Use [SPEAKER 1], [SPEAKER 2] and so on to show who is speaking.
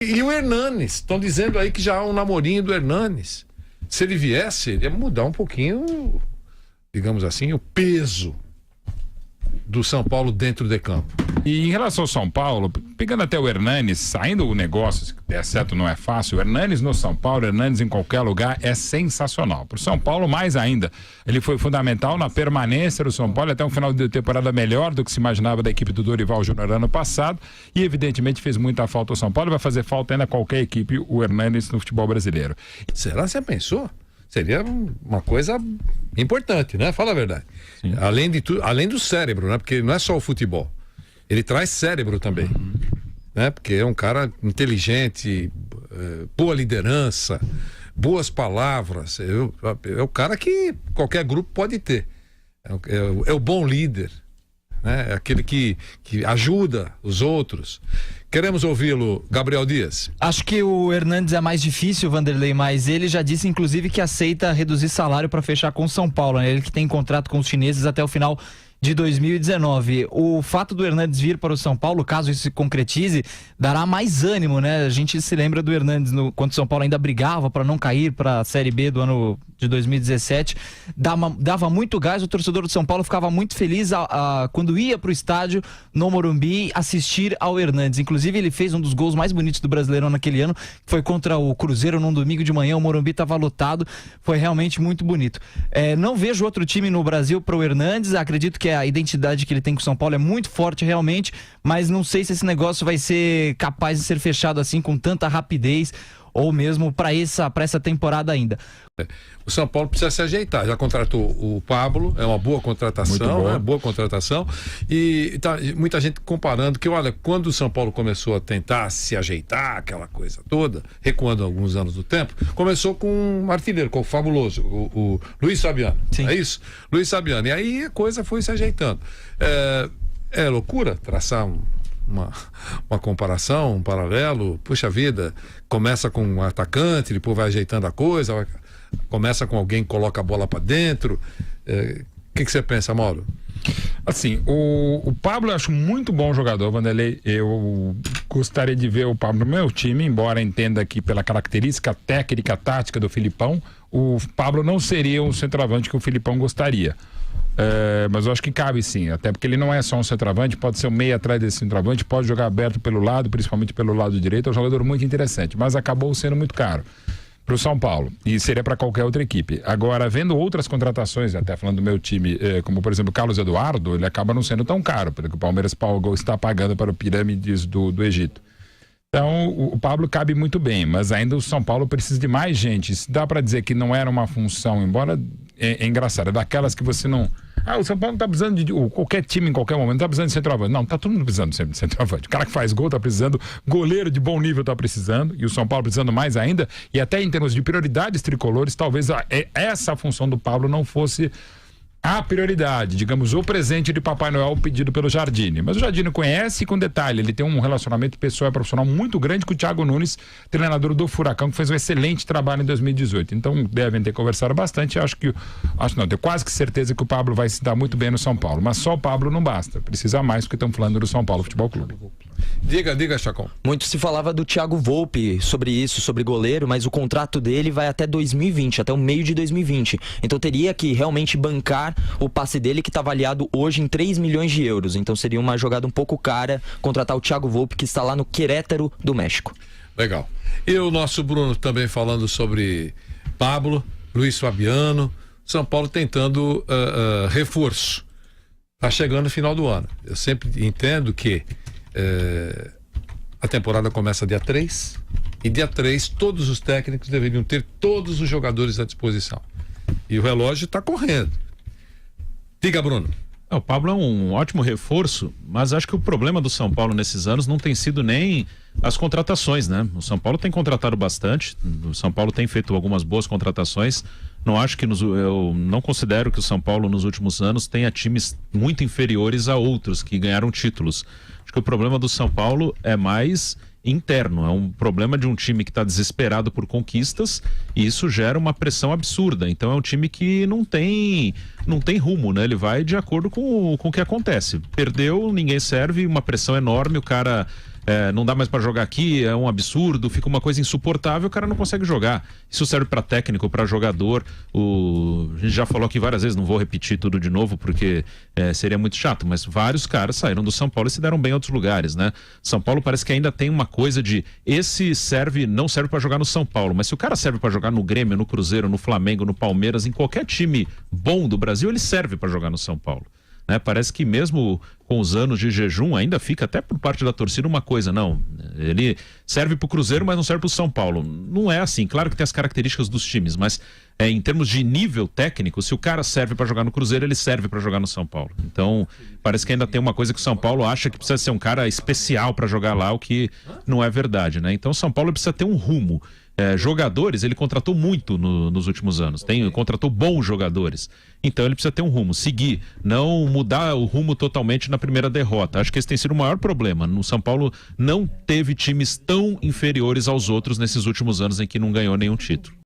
[SPEAKER 1] E o Hernanes, estão dizendo aí que já há um namorinho do Hernanes. Se ele viesse, ele ia mudar um pouquinho, digamos assim, o peso do São Paulo dentro de campo.
[SPEAKER 2] E em relação ao São Paulo, pegando até o Hernanes, saindo o negócio, se der certo não é fácil, o Hernanes no São Paulo, o Hernanes em qualquer lugar é sensacional. Para o São Paulo, mais ainda, ele foi fundamental na permanência do São Paulo até um final de temporada melhor do que se imaginava da equipe do Dorival Júnior ano passado e evidentemente fez muita falta ao São Paulo, vai fazer falta ainda a qualquer equipe, o Hernanes no futebol brasileiro.
[SPEAKER 1] Será que você pensou? Seria uma coisa importante, né? Fala a verdade. Sim. Além de tudo, além do cérebro, né? Porque não é só o futebol. Ele traz cérebro também, né? Porque é um cara inteligente, boa liderança, boas palavras. É o cara que qualquer grupo pode ter. É o bom líder, né? É aquele que ajuda os outros. Queremos ouvi-lo, Gabriel Dias.
[SPEAKER 3] Acho que o Hernanes é mais difícil, Vanderlei, mas ele já disse, inclusive, que aceita reduzir salário para fechar com o São Paulo, né? Ele que tem contrato com os chineses até o final de 2019. O fato do Hernanes vir para o São Paulo, caso isso se concretize, dará mais ânimo, né? A gente se lembra do Hernanes quando o São Paulo ainda brigava para não cair para a Série B do ano de 2017, dava muito gás, o torcedor do São Paulo ficava muito feliz quando ia para o estádio no Morumbi assistir ao Hernanes. Inclusive ele fez um dos gols mais bonitos do Brasileirão naquele ano, que foi contra o Cruzeiro num domingo de manhã, o Morumbi estava lotado, foi realmente muito bonito. Não vejo outro time no Brasil para o Hernanes, acredito que a identidade que ele tem com o São Paulo é muito forte realmente, mas não sei se esse negócio vai ser capaz de ser fechado assim com tanta rapidez ou mesmo para essa temporada ainda.
[SPEAKER 1] O São Paulo precisa se ajeitar, já contratou o Pablo, é uma boa contratação, né? Boa contratação, e tá muita gente comparando que, olha, quando o São Paulo começou a tentar se ajeitar, aquela coisa toda, recuando alguns anos do tempo, começou com um artilheiro, com o fabuloso, o Luiz Fabiano. Sim. É isso? Luiz Fabiano, e aí a coisa foi se ajeitando. É loucura traçar uma comparação, um paralelo. Puxa vida, começa com um atacante, depois vai ajeitando a coisa, começa com alguém que coloca a bola para dentro. O que você pensa, Mauro?
[SPEAKER 2] Assim, o Pablo eu acho muito bom jogador, Vanderlei. Eu gostaria de ver o Pablo no meu time, embora entenda que pela característica técnica, tática do Filipão, o Pablo não seria um centroavante que o Filipão gostaria. Mas eu acho que cabe sim, até porque ele não é só um centroavante, pode ser um meio atrás desse centroavante, pode jogar aberto pelo lado, principalmente pelo lado direito, é um jogador muito interessante, mas acabou sendo muito caro para o São Paulo e seria para qualquer outra equipe. Agora, vendo outras contratações, até falando do meu time, como por exemplo o Carlos Eduardo, ele acaba não sendo tão caro, porque o Palmeiras está pagando para o Pirâmides do Egito. Então, o Pablo cabe muito bem, mas ainda o São Paulo precisa de mais gente. Se dá para dizer que não era uma função, embora é engraçado, é daquelas que você não... o São Paulo não tá precisando de... qualquer time em qualquer momento tá precisando de centroavante. Não, tá todo mundo precisando sempre de centroavante. O cara que faz gol tá precisando, goleiro de bom nível tá precisando, e o São Paulo precisando mais ainda, e até em termos de prioridades tricolores, talvez essa função do Pablo não fosse a prioridade, digamos, o presente de Papai Noel pedido pelo Jardine. Mas o Jardine conhece, com detalhe, ele tem um relacionamento pessoal e profissional muito grande com o Thiago Nunes, treinador do Furacão, que fez um excelente trabalho em 2018. Então devem ter conversado bastante. Tenho quase que certeza que o Pablo vai se dar muito bem no São Paulo. Mas só o Pablo não basta, precisa mais, porque estão falando do São Paulo Futebol Clube.
[SPEAKER 1] Diga, Chacon.
[SPEAKER 4] Muito se falava do Thiago Volpi sobre isso, sobre goleiro, mas o contrato dele vai até 2020, até o meio de 2020. Então teria que realmente bancar o passe dele, que está avaliado hoje em 3 milhões de euros. Então seria uma jogada um pouco cara contratar o Thiago Volpi, que está lá no Querétaro do México.
[SPEAKER 1] Legal. E o nosso Bruno também falando sobre Pablo, Luiz Fabiano, São Paulo tentando reforço. Está chegando o final do ano. Eu sempre entendo que a temporada começa dia 3 e dia 3 todos os técnicos deveriam ter todos os jogadores à disposição. E o relógio está correndo. Diga, Bruno.
[SPEAKER 5] O Pablo é um ótimo reforço, mas acho que o problema do São Paulo nesses anos não tem sido nem as contratações, né? O São Paulo tem contratado bastante, o São Paulo tem feito algumas boas contratações. Não acho que eu não considero que o São Paulo nos últimos anos tenha times muito inferiores a outros que ganharam títulos. Acho que o problema do São Paulo é mais interno, é um problema de um time que está desesperado por conquistas, e isso gera uma pressão absurda. Então é um time que não tem rumo, né? Ele vai de acordo com o que acontece. Perdeu, ninguém serve, uma pressão enorme, o cara não dá mais para jogar aqui, é um absurdo, fica uma coisa insuportável, o cara não consegue jogar. Isso serve para técnico, para jogador. A gente já falou aqui várias vezes, não vou repetir tudo de novo porque seria muito chato, mas vários caras saíram do São Paulo e se deram bem em outros lugares, né? São Paulo parece que ainda tem uma coisa de não serve para jogar no São Paulo, mas se o cara serve para jogar no Grêmio, no Cruzeiro, no Flamengo, no Palmeiras, em qualquer time bom do Brasil, ele serve para jogar no São Paulo. Né? Parece que mesmo com os anos de jejum ainda fica até por parte da torcida uma coisa, não, ele serve para o Cruzeiro, mas não serve para o São Paulo. Não é assim, claro que tem as características dos times, mas em termos de nível técnico, se o cara serve para jogar no Cruzeiro, ele serve para jogar no São Paulo. Então parece que ainda tem uma coisa que o São Paulo acha que precisa ser um cara especial para jogar lá, o que não é verdade, né? Então o São Paulo precisa ter um rumo. Jogadores, ele contratou muito nos últimos anos, contratou bons jogadores, então ele precisa ter um rumo, seguir, não mudar o rumo totalmente na primeira derrota. Acho que esse tem sido o maior problema. No São Paulo não teve times tão inferiores aos outros nesses últimos anos em que não ganhou nenhum título.